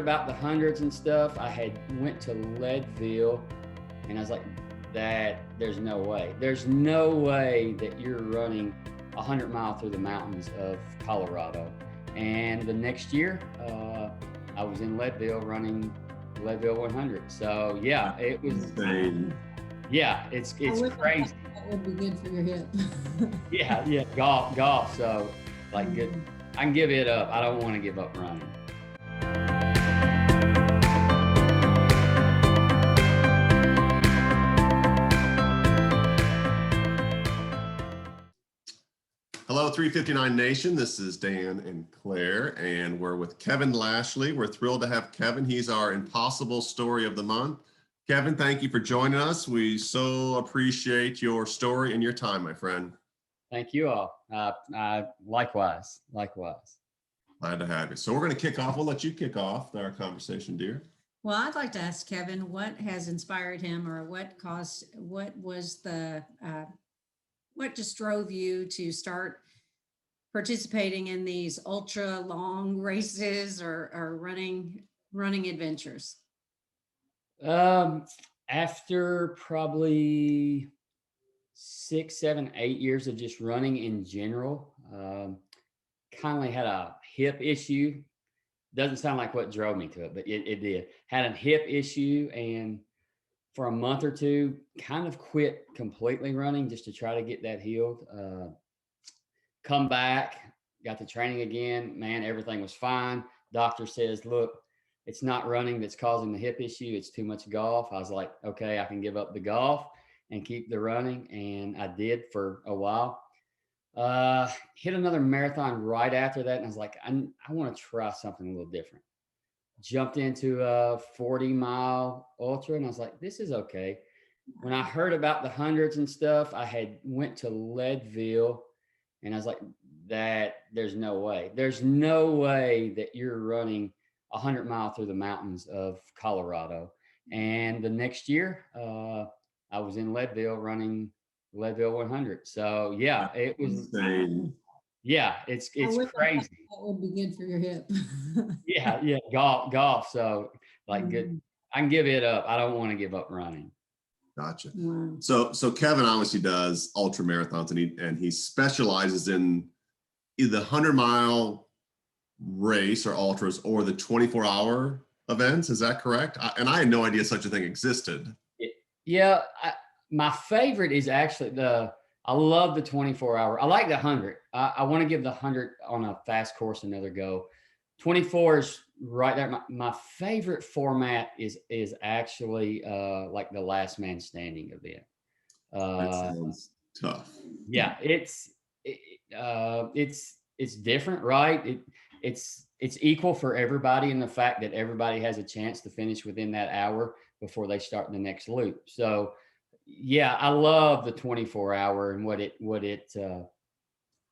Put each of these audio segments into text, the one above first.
about the hundreds and stuff, I had went to Leadville, and I was like, there's no way. There's no way that you're running 100 mile through the mountains of Colorado. And the next year, I was in Leadville running Leadville 100. So yeah, it was insane. Yeah, it's crazy. That would be good for your hip. Yeah, golf. So like good, I can give it up. I don't want to give up running. Hello, 359 Nation. This is Dan and Claire, and we're with Kevin Lashley. We're thrilled to have Kevin. He's our Impossible Story of the Month. Kevin, thank you for joining us. We so appreciate your story and your time, my friend. Thank you all. Likewise. Glad to have you. So we're going to kick off. We'll let you kick off our conversation, dear. Well, I'd like to ask Kevin what has inspired him, or what just drove you to start participating in these ultra long races or running adventures? After probably 6, 7, 8 years of just running in general, kindly had a hip issue. Doesn't sound like what drove me to it, but it did. Had a hip issue, and for a month or two, kind of quit completely running just to try to get that healed. Come back, got the training again. Man, everything was fine. Doctor says, look, it's not running that's causing the hip issue. It's too much golf. I was like, okay, I can give up the golf and keep the running. And I did for a while. Hit another marathon right after that. And I was like, I want to try something a little different. Jumped into a 40-mile ultra, and I was like, this is okay. When I heard about the hundreds and stuff, I had went to Leadville, and I was like, there's no way. There's no way that you're running 100 mile through the mountains of Colorado. And the next year, I was in Leadville running Leadville 100. So yeah, it was insane. Yeah, it's crazy. That would be good for your hip. Yeah, golf. So like good, I can give it up. I don't want to give up running. Gotcha. Wow. So Kevin obviously does ultra marathons, and he specializes in either the 100-mile race or ultras or the 24-hour events. Is that correct? And I had no idea such a thing existed. Yeah, my favorite is actually I love the 24-hour. I like the 100. I want to give the 100 on a fast course another go. 24 is right there. My favorite format is actually like the last man standing event. That sounds tough. Yeah, it's different, right? It's equal for everybody in the fact that everybody has a chance to finish within that hour before they start the next loop. So yeah, I love the 24-hour and what it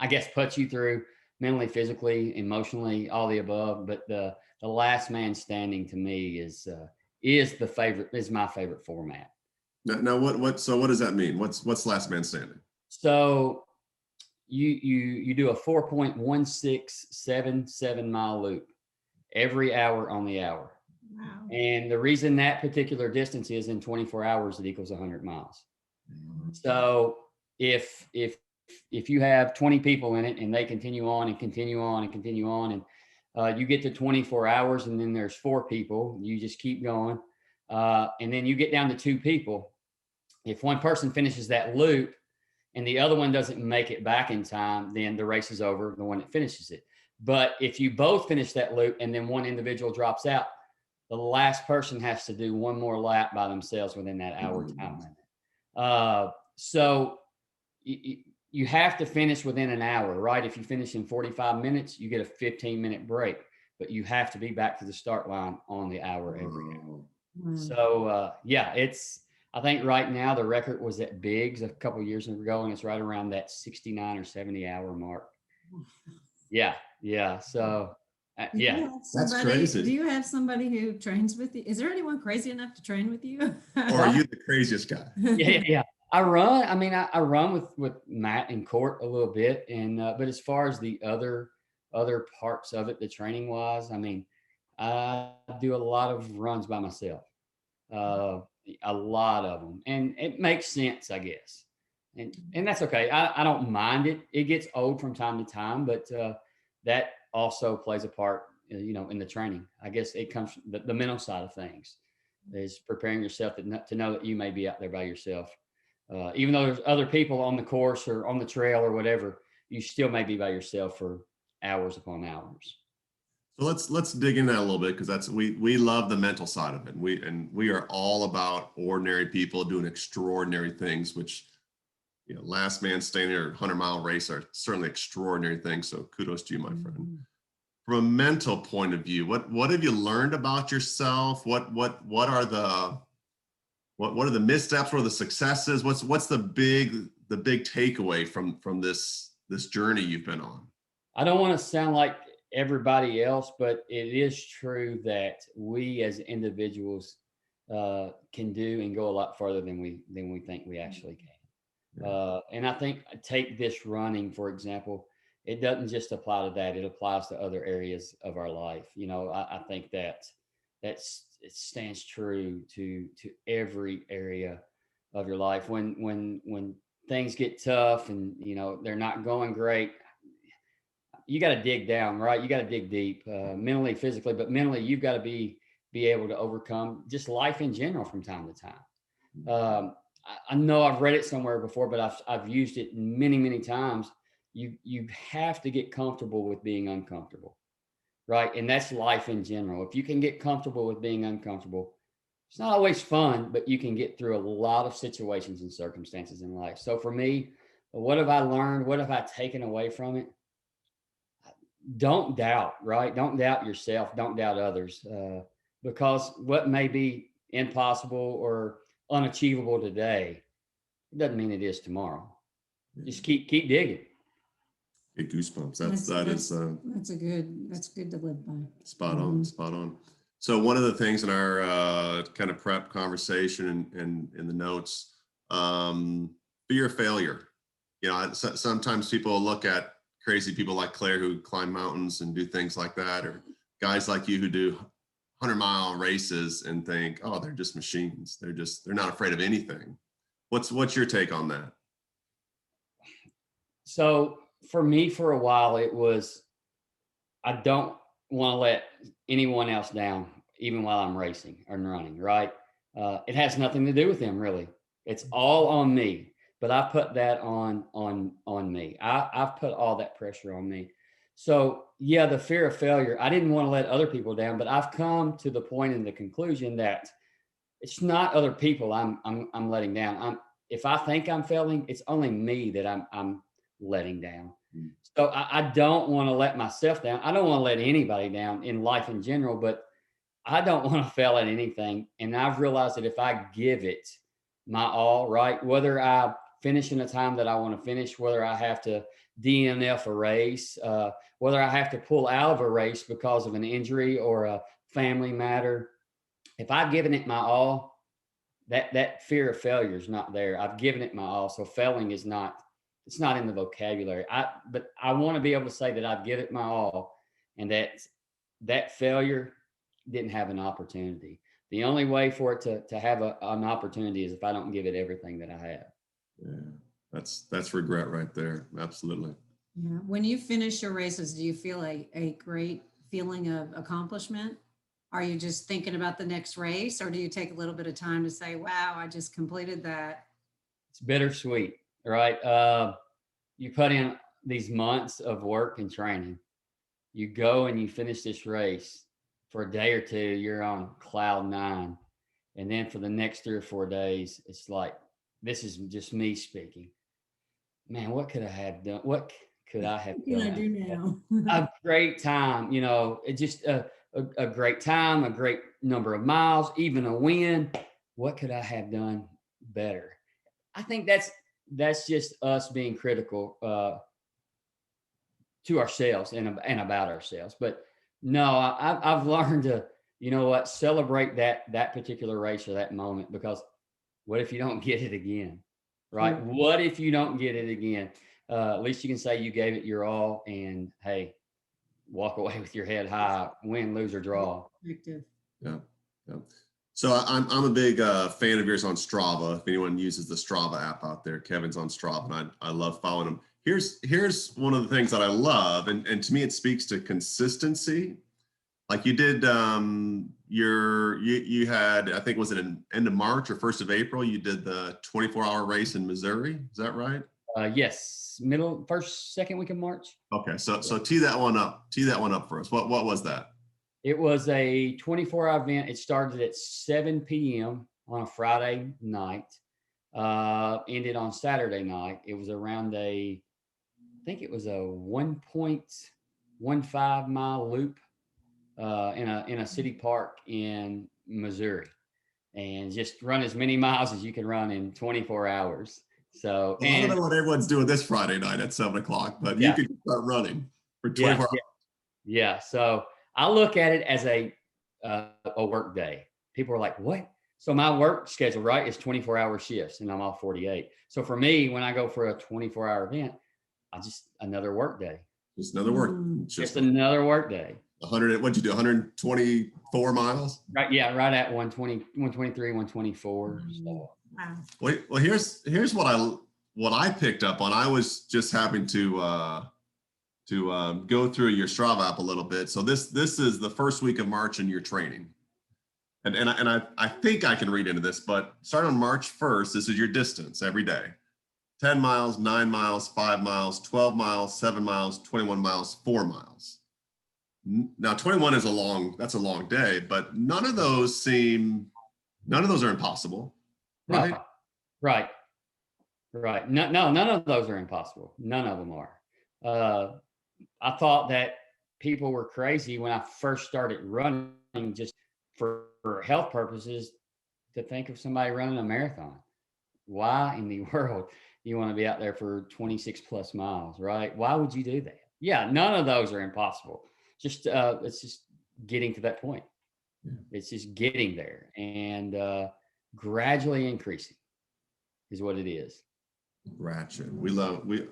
I guess puts you through mentally, physically, emotionally, all the above. But the last man standing to me is my favorite format. Now what does that mean? What's last man standing? So you do a 4.1677 mile loop every hour on the hour. Wow. And the reason that particular distance is in 24 hours, it equals 100 miles. So if you have 20 people in it and they continue on and continue on and continue on, and you get to 24 hours and then there's 4 people, you just keep going. And then you get down to 2 people. If one person finishes that loop and the other one doesn't make it back in time, then the race is over, the one that finishes it. But if you both finish that loop and then one individual drops out, the last person has to do one more lap by themselves within that hour time limit. So you have to finish within an hour, right? If you finish in 45 minutes, you get a 15-minute break, but you have to be back to the start line on the hour every hour. So yeah, I think right now the record was at Biggs a couple of years ago, and it's right around that 69 or 70 hour mark. Yeah. So yeah, that's crazy. Do you have somebody who trains with you? Is there anyone crazy enough to train with you? Or are you the craziest guy? Yeah. I run with Matt and Court a little bit, and but as far as the other parts of it, the training wise, I mean, I do a lot of runs by myself, uh, a lot of them, and it makes sense, I guess, and that's okay. I don't mind it. It gets old from time to time, but that also plays a part, in the training. I guess it comes from the mental side of things, is preparing yourself to know that you may be out there by yourself, even though there's other people on the course or on the trail or whatever. You still may be by yourself for hours upon hours. So let's dig into that a little bit, because that's we love the mental side of it. We are all about ordinary people doing extraordinary things, which, last man standing or 100-mile race are certainly extraordinary things. So kudos to you, my friend. From a mental point of view, what have you learned about yourself? What are the missteps? What are the successes? What's the big takeaway from this journey you've been on? I don't want to sound like everybody else, but it is true that we as individuals can do and go a lot further than we think we actually can. And I think, take this running for example. It doesn't just apply to that; it applies to other areas of our life. I think it stands true to every area of your life. When things get tough and they're not going great, you got to dig down, right? You got to dig deep, mentally, physically, but mentally, you've got to be able to overcome just life in general from time to time. I know I've read it somewhere before, but I've used it many, many times. You have to get comfortable with being uncomfortable, right? And that's life in general. If you can get comfortable with being uncomfortable, it's not always fun, but you can get through a lot of situations and circumstances in life. So for me, what have I learned? What have I taken away from it? Don't doubt, right? Don't doubt yourself. Don't doubt others, because what may be impossible or unachievable today, it doesn't mean it is tomorrow. Just keep digging. Get goosebumps. That's good to live by. Spot on, spot on. So one of the things in our kind of prep conversation and in the notes, fear of failure. Sometimes people look at crazy people like Claire who climb mountains and do things like that, or guys like you who do 100-mile races and think, oh, they're just machines. They're not afraid of anything. What's your take on that? So for me, for a while, it was, I don't want to let anyone else down, even while I'm racing or running, right? It has nothing to do with them, really. It's all on me. But I put that on me. I've put all that pressure on me. So yeah, the fear of failure. I didn't want to let other people down, but I've come to the point in the conclusion that it's not other people I'm letting down. If I think I'm failing, it's only me that I'm letting down. So I don't want to let myself down. I don't want to let anybody down in life in general, but I don't want to fail at anything. And I've realized that if I give it my all, right, whether I finish in a time that I want to finish, whether I have to DNF a race, whether I have to pull out of a race because of an injury or a family matter, if I've given it my all, that fear of failure is not there. I've given it my all. So failing is not, it's not in the vocabulary. But I want to be able to say that I've given it my all, and that failure didn't have an opportunity. The only way for it to have an opportunity is if I don't give it everything that I have. Yeah, that's regret right there. Absolutely. Yeah. When you finish your races, do you feel a great feeling of accomplishment? Are you just thinking about the next race, or do you take a little bit of time to say, wow, I just completed that? It's bittersweet, right? You put in these months of work and training. You go and you finish this race. For a day or two, you're on cloud nine. And then for the next 3 or 4 days, it's like, this is just me speaking. Man, what could I have done? What could I have What can I done? do now? A great time, it just a great time, a great number of miles, even a win. What could I have done better? I think that's just us being critical to ourselves and about ourselves. But no, I've learned to, celebrate that particular race or that moment, because what if you don't get it again, right? Mm. What if you don't get it again? At least you can say you gave it your all, and hey, walk away with your head high, win, lose, or draw. Perspective. Yeah. Yeah. So I'm a big fan of yours on Strava. If anyone uses the Strava app out there, Kevin's on Strava, and I love following him. Here's one of the things that I love, and to me it speaks to consistency. Like you did, you had, I think, was it in end of March or 1st of April? You did the 24-hour race in Missouri. Is that right? Yes, first, second week of March. Okay, so tee that one up. Tee that one up for us. What was that? It was a 24-hour event. It started at 7 p.m. on a Friday night, ended on Saturday night. It was around I think it was a 1.15 mile loop in a city park in Missouri, and just run as many miles as you can run in 24 hours. So, Well, I don't know what everyone's doing this Friday night at 7 o'clock, but you could start running for 24 hours. Yeah. So I look at it as a work day. People are like, what? So my work schedule, right, is 24-hour shifts, and I'm off 48. So for me, when I go for a 24-hour event, another work day. Just another work. Just another work day. 100. What'd you do? 124 miles? Right. Yeah. Right at 120, 123, 124. So. Wow. Well, here's what I picked up on. I was just having to go through your Strava app a little bit. So this is the first week of March in your training. And I think I can read into this, but start on March 1st, this is your distance every day. 10 miles, 9 miles, 5 miles, 12 miles, 7 miles, 21 miles, 4 miles. Now 21 is that's a long day, but none of those are impossible. Right? No, right. No, none of those are impossible. None of them are. I thought that people were crazy when I first started running, just for health purposes, to think of somebody running a marathon. Why in the world you want to be out there for 26 plus miles, right? Why would you do that? Yeah, none of those are impossible. It's just getting to that point. Yeah. It's just getting there and gradually increasing is what it is. Ratchet.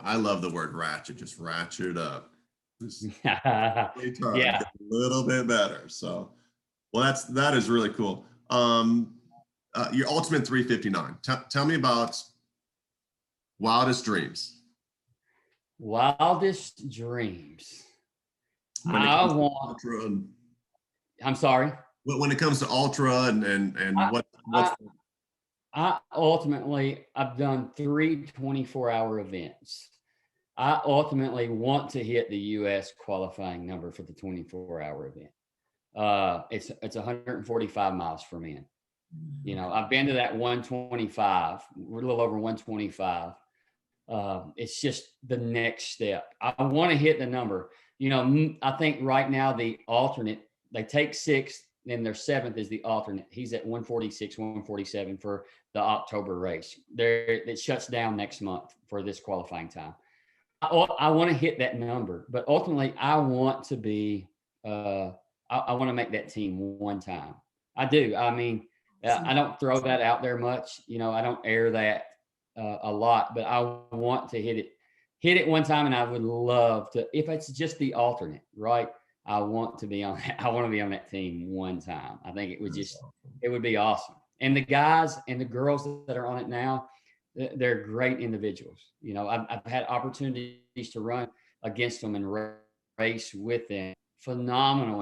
I love the word ratchet. Just ratchet up. Yeah. A little bit better. So, well, that is really cool. Your ultimate 359. Tell me about wildest dreams. Wildest dreams. I'm sorry. When it comes to ultra and I've done 3 24-hour events. I ultimately want to hit the U.S. qualifying number for the 24-hour event. It's 145 miles for men. You know, I've been to that 125. We're a little over 125. It's just the next step. I want to hit the number. You know, I think right now the alternate, they take 6th, then their 7th is the alternate. He's at 146, 147 for the October race. It shuts down next month for this qualifying time. I want to hit that number, but ultimately I want to be, I want to make that team one time. I do. I mean, I don't throw that out there much. You know, I don't air that a lot, but I want to hit it one time. And I would love to, if it's just the alternate, right? I want to be on that team one time. I think it would be awesome. And the guys and the girls that are on it now, they're great individuals. You know, I've had opportunities to run against them and race with them. Phenomenal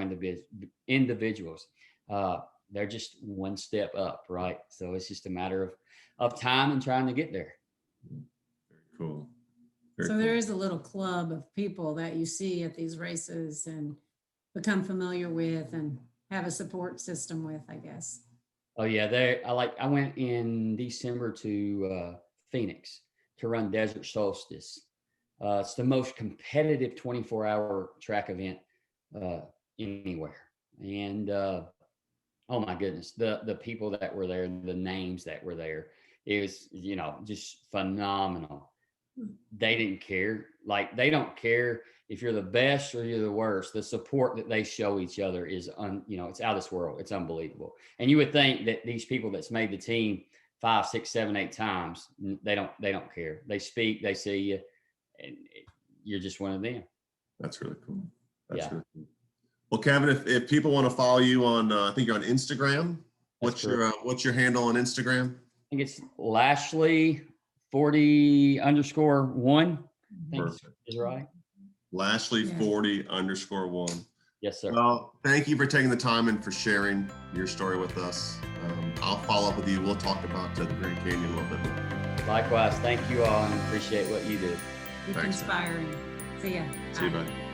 individuals. They're just one step up, right? So it's just a matter of time and trying to get there. Very cool. There is a little club of people that you see at these races and become familiar with and have a support system with, I guess. Oh yeah, I went in December to Phoenix to run Desert Solstice. It's the most competitive 24-hour track event anywhere. And oh my goodness, the people that were there, the names that were there, it was, you know, just phenomenal. They didn't care. Like, they don't care if you're the best or you're the worst. The support that they show each other is, it's out of this world. It's unbelievable. And you would think that these people that's made the team 5, 6, 7, 8 times, they don't care. They speak, they see you, and you're just one of them. That's really cool. That's really cool. Well, Kevin, if people want to follow you on, I think you're on Instagram. That's What's your handle on Instagram? I think it's Lashley 40_1. I think is right. Lashley Yeah. 40_1. Yes, sir. Well, thank you for taking the time and for sharing your story with us. I'll follow up with you. We'll talk about the Grand Canyon a little bit more. Likewise, thank you all and appreciate what you do. It's Thanks, inspiring. See ya. See you, Bye. bud.